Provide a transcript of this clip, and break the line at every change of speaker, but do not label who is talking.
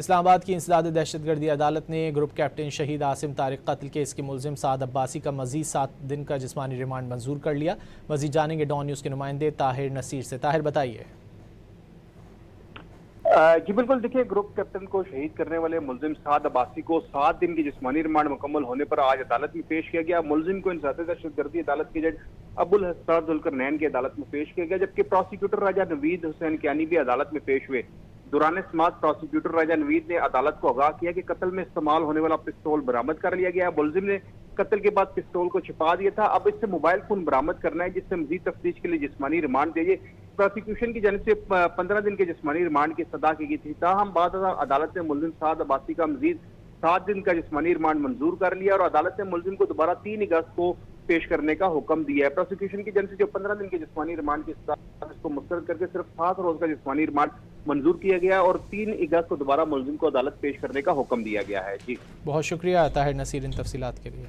اسلام آباد کی انسداد دہشت گردی عدالت نے گروپ کیپٹن شہید عاصم طارق قتل کیس کے ملزم سعد عباسی کا مزید 7 دن کا جسمانی ریمانڈ منظور کر لیا۔ مزید جانیں گے ڈان نیوز کے نمائندے طاہر نصیر سے۔ طاہر بتائیے۔
جی بالکل، دیکھیے گروپ کیپٹن کو شہید کرنے والے ملزم سعد عباسی کو 7 دن کی جسمانی ریمانڈ مکمل ہونے پر آج عدالت میں پیش کیا گیا۔ ملزم کو انسداد دہشت گردی عدالت کے جج ابوالحسن ذوالقرنین کی عدالت میں پیش کیا گیا، جبکہ پروسیکیوٹر راجہ نوید حسین کیانی بھی عدالت میں پیش ہوئے۔ دوران سماعت پروسیکیوٹر راجہ نوید نے عدالت کو آگاہ کیا کہ قتل میں استعمال ہونے والا پستول برآمد کر لیا گیا ہے۔ ملزم نے قتل کے بعد پستول کو چھپا دیا تھا، اب اس سے موبائل فون برآمد کرنا ہے، جس سے مزید تفتیش کے لیے جسمانی ریمانڈ دیجیے۔ پروسیکیوشن کی جانب سے 15 دن کے جسمانی ریمانڈ کی استدعا کی گئی تھی، تاہم بعد عدالت نے ملزم سعد عباسی کا مزید 7 دن کا جسمانی ریمانڈ منظور کر لیا اور عدالت نے ملزم کو دوبارہ 3 اگست کو پیش کرنے کا حکم دیا ہے۔ پروسیکیوشن کی جانب سے جو 15 دن کے جسمانی ریمانڈ کی استدعا اس کو مسترد کر کے صرف 7 روز کا جسمانی ریمانڈ منظور کیا گیا اور 3 اگست کو دوبارہ ملزم کو عدالت پیش کرنے کا حکم دیا گیا ہے۔ جی
بہت شکریہ طاہر نصیر ان تفصیلات کے لیے۔